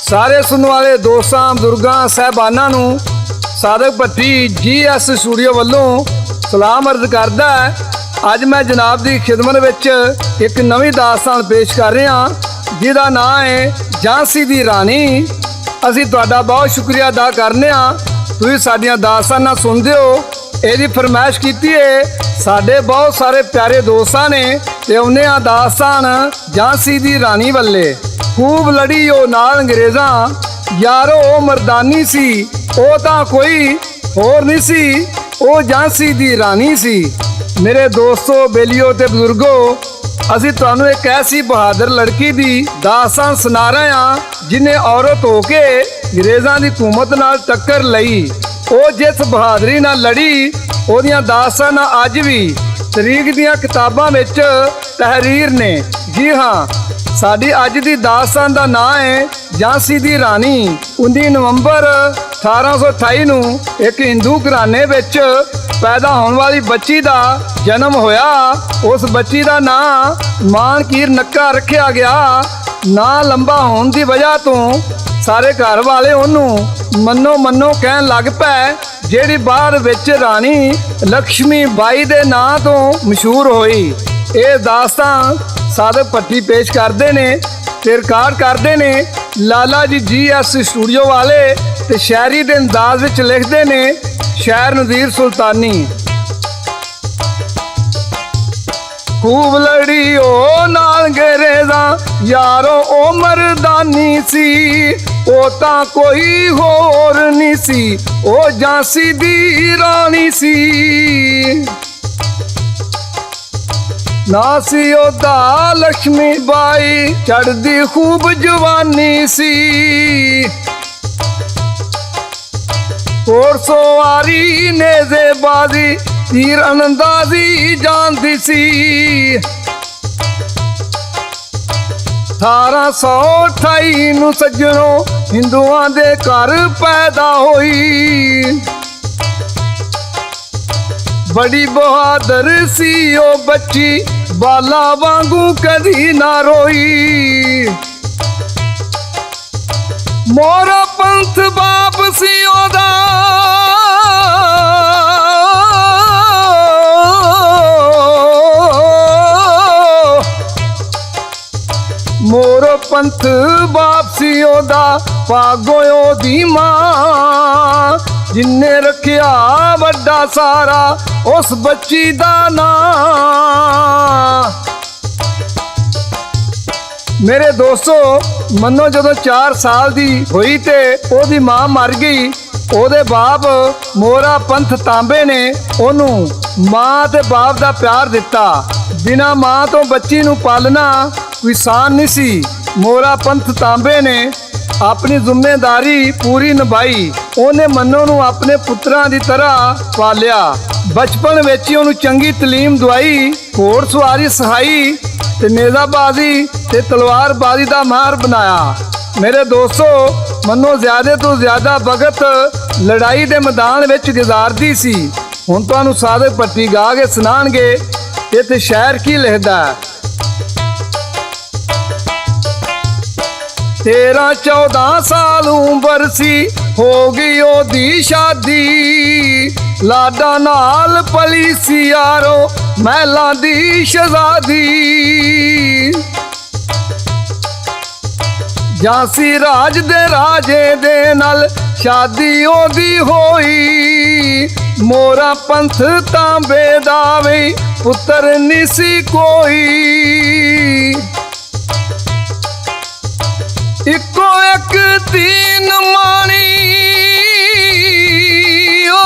सारे सुनने वाले दोस्तां बुजुर्गां साहबानां नूं सादक भट्टी GS स्टूडियो वालों सलाम अर्ज करदा है। अज मैं जनाब की खिदमत विच एक नवीं दास्तान पेश कर रहा जिहदा नाम है झांसी दी रानी। असीं तुहाडा बहुत शुक्रिया अदा करने तुसीं साडीआं दास्तानां सुनदे हो। इहदी फरमाइश कीती है साडे बहुत सारे प्यारे दोस्तां ने ते उन्हें दास्तान झांसी दी रानी वल्ले। खूब लड़ी ओ नाल अंग्रेज़ां यारो ओ मर्दानी सी, ओ तां कोई होर नहीं सी, ओ झांसी दी रानी सी। मेरे दोस्तों बेलियो ते बुजुर्गो, असीं तुहानूं एक ऐसी बहादुर लड़की दी दास्तान सुना रहे हां जिन्हें औरत होके अंग्रेज़ां दी हुकूमत नाल टक्कर लई। ओ जिस बहादरी नाल लड़ी ओदियां दास्तानां अज भी तरीक दियां किताबां विच तहरीर ने। जी हाँ, साडी अज दी दास्तान दा नाम है झांसी दी रानी। 19 नवंबर 1828 नूं एक हिंदू घराने विच पैदा होने वाली बच्ची दा जन्म होया। उस बच्ची दा नाम मानकीर नक्का रखिया गया। ना लंबा होने की वजह तो सारे घर वाले उन्होंने मन्नो मन्नो कहन लग पै, जिहड़ी बाद विच रानी लक्ष्मी बाई दे नां तो मशहूर होई। ये दास्तान सादक भट्टी पेश करते ने ते रिकॉर्ड करते ने लाला जी GS स्टूडियो वाले ते शायरी दे अंदाज विच लिखते ने शायर नज़ीर सुल्तानी। खूब लड़ी ओ नाल अंग्रेज़ां यारो ओ मर्दानी सी, ओ तां कोई होर नहीं सी, ओ झांसी दी रानी सी। ना सी ओदा लक्ष्मी बाई चढ़दी खूब जवानी सी, और सवारी नेज़ेबाजी तीर अंदाजी जानती सी। 1828 नूं सज्जणों हिंदुआं दे घर पैदा होई। बड़ी बहादुर सी ओ बच्ची बाला वांगू कदी ना रोई। मोरा पंथ बाप सी ओदा मोरो पंथ बाप सी ओदा पागोयो दी मां, जिन्ने रखिया वड्डा सारा उस बच्ची दा नां। मेरे दोस्तों मनो जदों 4 साल दी हुई ते ओदी मां मर गई। ओदे बाप मोरा पंथ तांबे ने ओनू मां ते बाप दा प्यार दिता। बिना मां तो बच्ची नू पालना कोई सान नहीं सी। मोरा पंथ तांबे ने अपनी जिम्मेदारी पूरी निभाई। उन्हें मन्नो नू अपने पुत्रां दी तरह पालिया। बचपन विच ही उन्हें चंगी तलीम दवाई, घोड़ सवारी सिखाई ते नेज़ाबाजी ते तलवारबाजी दा माहिर बनाया। मेरे दोस्तों मन्नो ज़्यादा तो ज़्यादा वक्त लड़ाई दे मैदान विच गुजारदी सी। हुण तुहानूं सादक भट्टी गा के सुनाणगे ते शायर की लिखदा है। 13-14 साल उम्र सी हो गई ओदी शादी, लाडा नाल पली सी यारो महलां दी शहजादी। झांसी राज दे राजे दे नाल शादी ओदी होई। मोरा पंथ तांबे दा वे पुत्र नहीं सी कोई। इको एक तीन माणी ओ,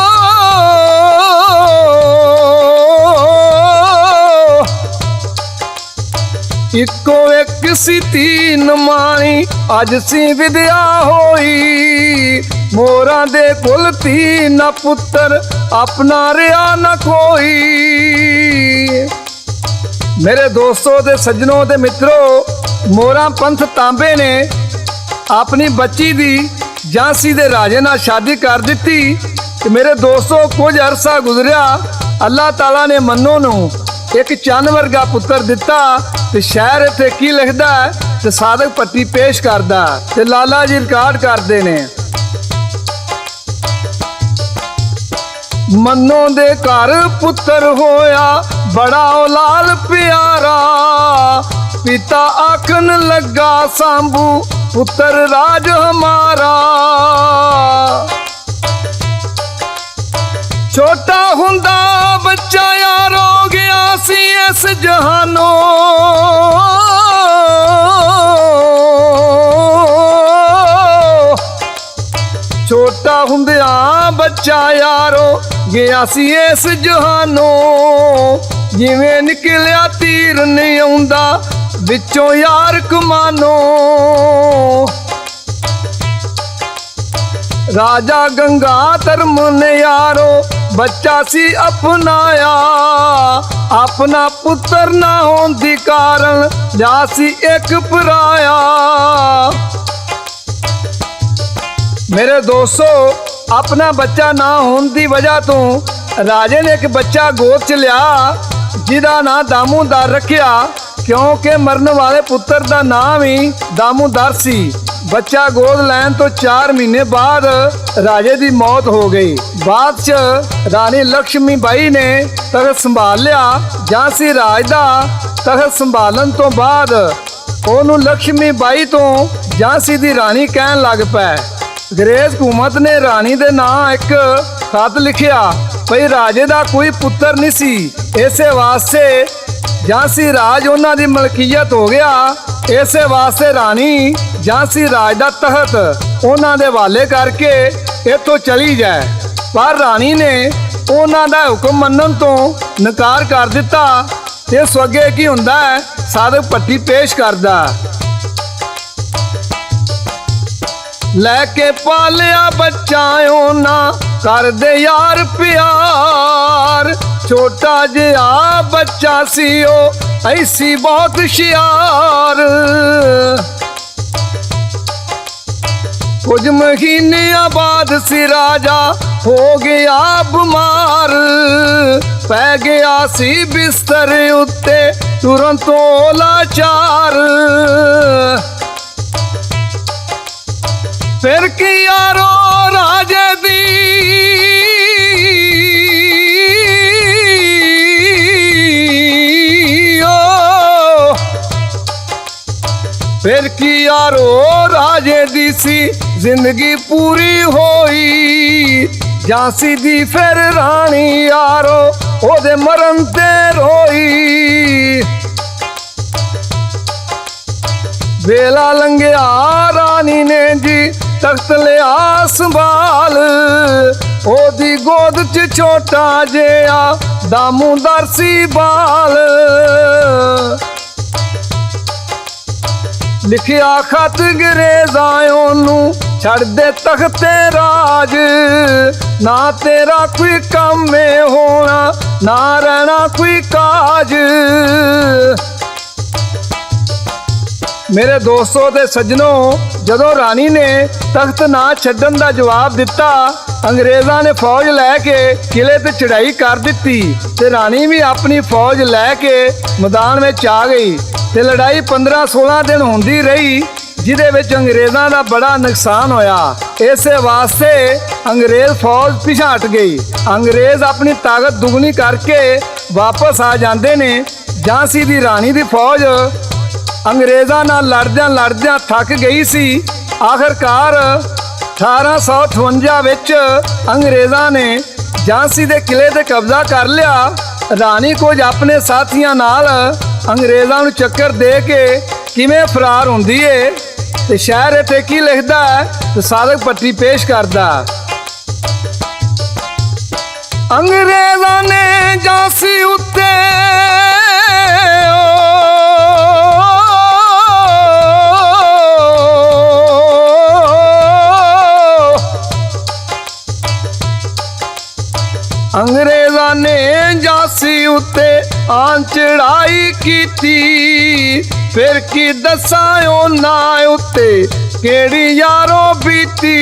इको एक सी तीन माणी अज सी विद्या होई। मोरा दे कुल तीन पुत्र अपना रिया न कोई। मेरे दोस्तों दे सज्जनों दे मित्रों, मोरा पंथ तांबे ने अपनी बच्ची दी झांसी दे राजे नाल शादी कर दी। मेरे दोस्तों कुछ अरसा गुजरिया अल्लाह ताला ने मन्नो नू एक चंद वर्गा पुत्र दिता। ते शहर इत्थे की लिखदा है ते साधक पट्टी पेश करदा ते लाला जी रिकॉर्ड करदे ने। मन्नो दे घर पुत्र होया बड़ा औलाद प्यारा, पिता आखन लगा सांभू पुत्र राज हमारा। छोटा हुंदा बच्चा यारो गया सी इस जहानो, छोटा हुंदिया बच्चा यारो गया सी इस जहानो। जिवें निकलिया तीर नहीं आउंदा विचों यार कमानो। राजा गंगाधर ने यारो बच्चा सी अपनाया, अपना पुत्र ना होने कारण जासी एक पराया। मेरे दोस्तों, अपना बच्चा ना होने की वजह तो राजे ने एक बच्चा गोद च लिया जिदा ना दामोदर रखिया, क्योंकि मरन वाले पुत्र का नाम ही दामोदर सी। बच्चा गोद लैन तो 4 महीने बाद राजे की मौत हो गई। बाद च रानी लक्ष्मी बाई ने तख्त संभाल लिया। झांसी राज दा तख्त संभालन तो बाद ओनू लक्ष्मी बाई तो झांसी दी रानी कहन लग पै। अंग्रेज हुकूमत ने रानी दे नाम एक खत लिखिया भई राजे दा कोई पुत्र नहीं सी, इसे वास्ते झांसी राज उन्हां दी मलकीयत हो गया। इसे वास्ते रानी झांसी राज दा तख्त उन्हां दे हवाले करके इत्थों चली जाए, पर रानी ने उन्हां दा हुक्म मनन तो नकार कर दिता। इस अगे की हुंदा है, साधक पट्टी पेश करदा। लैके पालिया बच्चा ओना कर दे यार प्यार, छोटा जिहा बच्चा सी ओ ऐसी बहुत होशियार। कुछ महीने बाद सी राजा हो गया बीमार, पै गया सी बिस्तर उत्ते तुरंत लाचार। फिर की यारो राजे दी फिर की यारो राजे दी सी जिंदगी पूरी होई। झांसी दी फिर रानी यारो ओदे मरण ते रोई। वेला लंघिया रानी ने जी तख्त लिया संभाल, ओदी गोद च छोटा जिहा दामोदर सी बाल। लिखिया खत अंग्रेज़ां ओनू छड़ दे तख्ते राज, ना तेरा कोई काम में होना ना रहना कोई काज। मेरे दोस्तों ते सज्जनों, जदों रानी ने तख्त ना छड्डन दा जवाब दिता, अंग्रेज़ां ने फौज लैके किले ते चढ़ाई कर दिती ते रानी भी अपनी फौज लैके मैदान में आ गई ते लड़ाई 15-16 दिन होंदी रही, जिहदे विच अंग्रेज़ां दा बड़ा नुकसान होया। इसे वास्ते अंग्रेज़ फौज पिछा हट गई। अंग्रेज़ अपनी ताकत दुगनी करके वापस आ जाते ने। झांसी दी रानी दी फौज अंग्रेज़ां नाल लड़दियां थक गई सी। आखिरकार 1858 विच अंग्रेज़ां ने झांसी दे किले ते कब्जा कर लिया। रानी कुछ अपने साथियां नाल अंग्रेज़ां नूं चक्कर दे के किवें फरार हुंदी है ते शहर इत्थे की लिखदा है ते साधक पट्टी पेश करदा। अंग्रेज़ां ने झांसी उत्ते अंग्रेज़ां ने झांसी उत्ते आन चढ़ाई कीती, फिर की दसां उन्हां उत्ते केड़ी यारो बीती।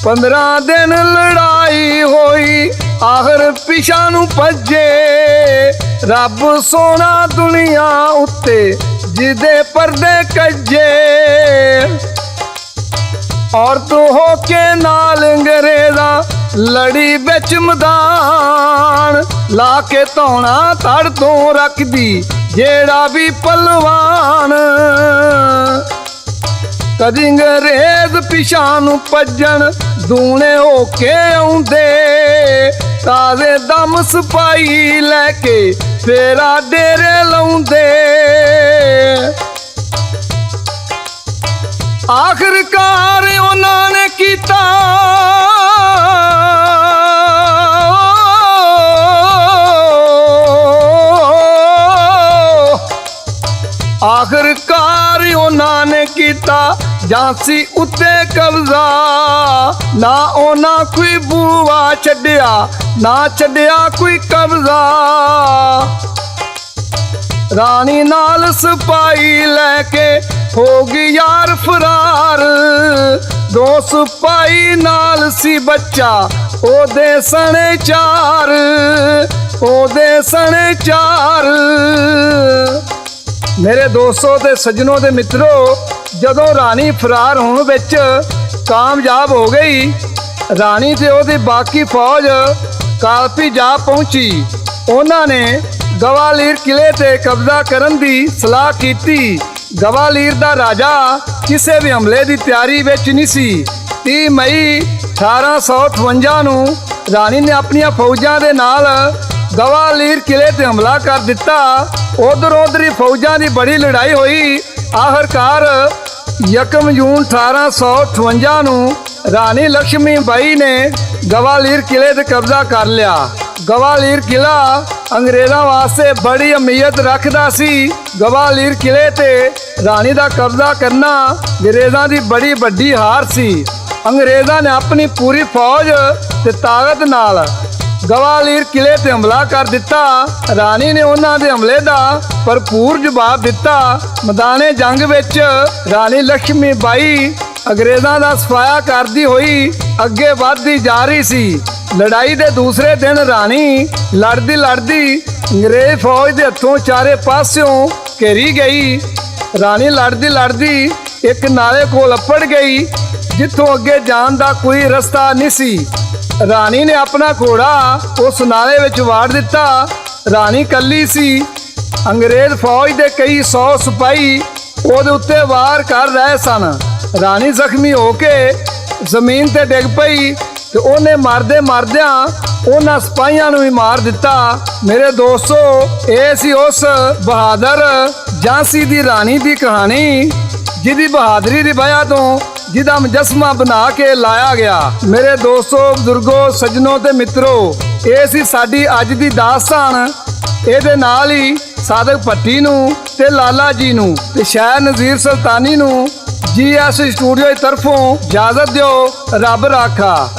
15 दिन लड़ाई होई ਆਖਰ ਪਿਛਾਂ ਨੂੰ ਭੱਜੇ। ਰੱਬ ਸੋਹਣਾ ਦੁਨੀਆ ਉੱਤੇ ਜਿਹਦੇ ਪਰਦੇ ਕੱਜੇ। ਔਰਤ ਹੋ ਕੇ ਨਾਲ ਅੰਗਰੇਜ਼ਾਂ ਲੜੀ ਵਿੱਚ ਮੈਦਾਨ। ਲਾ ਕੇ ਧੌਣਾ ਧੜ ਤੋਂ ਰੱਖਦੀ ਜਿਹੜਾ ਵੀ ਪਲਵਾਨ। ਕਦੀ ਅੰਗਰੇਜ਼ ਪਿਛਾਂ ਨੂੰ ਭੱਜਣ ਦੂਣੇ ਹੋ ਕੇ ਆਉਂਦੇ। ਤਾਜ਼ੇ ਦਮ ਸਿਪਾਹੀ ਲੈ ਕੇ ਫੇਰਾ ਡੇਰੇ ਲਾਉਂਦੇ। ਆਖਰਕਾਰ ਉਹਨਾਂ ਨੇ ਕੀਤਾ ਆਖਰਕਾਰ ਉਹਨਾਂ ਨੇ ਕੀਤਾ ਝਾਂਸੀ ਉੱਤੇ ਕਬਜ਼ਾ। ਨਾ ਉਹਨਾਂ ਕੋਈ ਬੂਆ ਛੱਡਿਆ ਨਾ ਛੱਡਿਆ ਕੋਈ ਕਬਜ਼ਾ। ਰਾਣੀ ਨਾਲ ਸਿਪਾਹੀ ਲੈ ਕੇ ਹੋ ਗਈ ਯਾਰ ਫਰਾਰ। ਦੋ ਸਿਪਾਹੀ ਨਾਲ ਸੀ ਬੱਚਾ ਉਹਦੇ ਸਣੇ ਚਾਰ। ਉਹਦੇ ਸਣੇ ਚਾਰ। ਮੇਰੇ ਦੋਸਤੋ ਤੇ ਸੱਜਣੋ ਤੇ ਮਿੱਤਰੋ, ਜਦੋਂ ਰਾਣੀ ਫਰਾਰ ਹੋਣ ਵਿੱਚ ਕਾਮਯਾਬ ਹੋ ਗਈ, ਰਾਣੀ ਤੇ ਉਹਦੀ ਬਾਕੀ ਫੌਜ ਕਾਲਪੀ ਜਾ ਪਹੁੰਚੀ। ਉਹਨਾਂ ਨੇ ਗਵਾਲੀਅਰ ਕਿਲੇ ਤੇ ਕਬਜ਼ਾ ਕਰਨ ਦੀ ਸਲਾਹ ਕੀਤੀ। ਗਵਾਲੀਅਰ ਦਾ ਰਾਜਾ ਕਿਸੇ ਵੀ ਹਮਲੇ ਦੀ ਤਿਆਰੀ ਵਿੱਚ ਨਹੀਂ ਸੀ। 30 ਮਈ 1858 ਨੂੰ ਰਾਣੀ ਨੇ ਆਪਣੀਆਂ ਫੌਜਾਂ ਦੇ ਨਾਲ ਗਵਾਲੀਅਰ ਕਿਲੇ ਤੇ ਹਮਲਾ ਕਰ ਦਿੱਤਾ। ਉਧਰ ਫੌਜਾਂ ਦੀ ਬੜੀ ਲੜਾਈ ਹੋਈ। ਆਖਰਕਾਰ 1 ਜੂਨ 1858 ਨੂੰ ਰਾਣੀ ਲక్ష్ਮੀ ਬਾਈ ਨੇ ਗਵਾਲੀਅਰ ਕਿਲੇ ਤੇ ਕਬਜ਼ਾ ਕਰ ਲਿਆ। ਗਵਾਲੀਅਰ ਕਿਲਾ ਅੰਗਰੇਜ਼ਾਂ ਵਾਸਤੇ ਬੜੀ ਅਹਿਮੀਅਤ ਰੱਖਦਾ ਸੀ। ਗਵਾਲੀਅਰ ਕਿਲੇ ਤੇ ਰਾਣੀ ਦਾ ਕਬਜ਼ਾ ਕਰਨਾ ਅੰਗਰੇਜ਼ਾਂ ਦੀ ਬੜੀ ਵੱਡੀ ਹਾਰ ਸੀ। ਅੰਗਰੇਜ਼ਾਂ ਨੇ ਆਪਣੀ ਪੂਰੀ ਫੌਜ ਤੇ ਤਾਕਤ ਨਾਲ ਗਵਾਲੀਅਰ ਕਿਲੇ ਤੇ ਹਮਲਾ ਕਰ ਦਿੱਤਾ। ਰਾਣੀ ਨੇ ਉਹਨਾਂ ਦੇ ਹਮਲੇ ਦਾ ਭਰਪੂਰ ਜਵਾਬ ਦਿੱਤਾ। ਮੈਦਾਨੇ ਜੰਗ ਵਿੱਚ ਰਾਣੀ ਲక్ష్ਮੀ ਬਾਈ ਅੰਗਰੇਜ਼ਾਂ ਦਾ ਸਫਾਇਆ ਕਰਦੀ ਹੋਈ ਅੱਗੇ ਵਧਦੀ ਜਾ ਰਹੀ ਸੀ। ਲੜਾਈ ਦੇ ਦੂਸਰੇ ਦਿਨ ਰਾਣੀ ਲੜਦੀ ਅੰਗਰੇਜ਼ ਫੌਜ ਦੇ ਹੱਥੋਂ ਚਾਰੇ ਪਾਸਿਓਂ ਘੇਰੀ ਗਈ। ਰਾਣੀ ਲੜਦੀ ਇੱਕ ਨਾਲੇ ਕੋਲ ਅੱਪੜ ਗਈ ਜਿੱਥੋਂ ਅੱਗੇ ਜਾਣ ਦਾ ਕੋਈ ਰਸਤਾ ਨਹੀਂ ਸੀ। ਰਾਣੀ ਨੇ ਆਪਣਾ ਘੋੜਾ ਉਸ ਨਾਲੇ ਵਿੱਚ ਵਾੜ ਦਿੱਤਾ। ਰਾਣੀ ਕੱਲੀ ਸੀ। ਅੰਗਰੇਜ਼ ਫੌਜ ਦੇ ਕਈ 100 ਸਿਪਾਹੀ ਉਹਦੇ ਉੱਤੇ ਵਾਰ ਕਰ ਰਹੇ ਸਨ। ਰਾਣੀ ਜ਼ਖਮੀ ਹੋ ਕੇ ਜ਼ਮੀਨ ਤੇ ਡਿੱਗ ਪਈ ਤੇ ਉਹਨੇ ਮਰਦਿਆਂ ਉਹਨਾਂ ਸਿਪਾਹੀਆਂ ਨੂੰ ਵੀ ਮਾਰ ਦਿੱਤਾ। ਮੇਰੇ ਦੋਸਤੋ, ਇਹ ਸੀ ਉਸ ਬਹਾਦਰ ਝਾਂਸੀ ਦੀ ਰਾਣੀ ਦੀ ਕਹਾਣੀ, ਜਿਹਦੀ ਬਹਾਦਰੀ ਦੀ ਵਜ੍ਹਾ ਤੋਂ ਜਿਹਦਾ ਮੁਜੱਸਮਾ ਬਣਾ ਕੇ ਲਾਇਆ ਗਿਆ। ਮੇਰੇ ਦੋਸਤੋ, ਬਜ਼ੁਰਗੋ, ਸੱਜਣੋ ਤੇ ਮਿੱਤਰੋ, ਇਹ ਸੀ ਸਾਡੀ ਅੱਜ ਦੀ ਦਾਸਤਾਨ। ਇਹਦੇ ਨਾਲ ਹੀ ਸਾਦਕ ਭੱਟੀ ਨੂੰ ਤੇ ਲਾਲਾ ਜੀ ਨੂੰ ਤੇ ਸ਼ਾਇਰ ਨਜ਼ੀਰ ਸੁਲਤਾਨੀ ਨੂੰ GS ਸਟੂਡੀਓ ਦੀ ਤਰਫੋਂ ਇਜਾਜ਼ਤ ਦਿਓ। ਰੱਬ ਰਾਖਾ।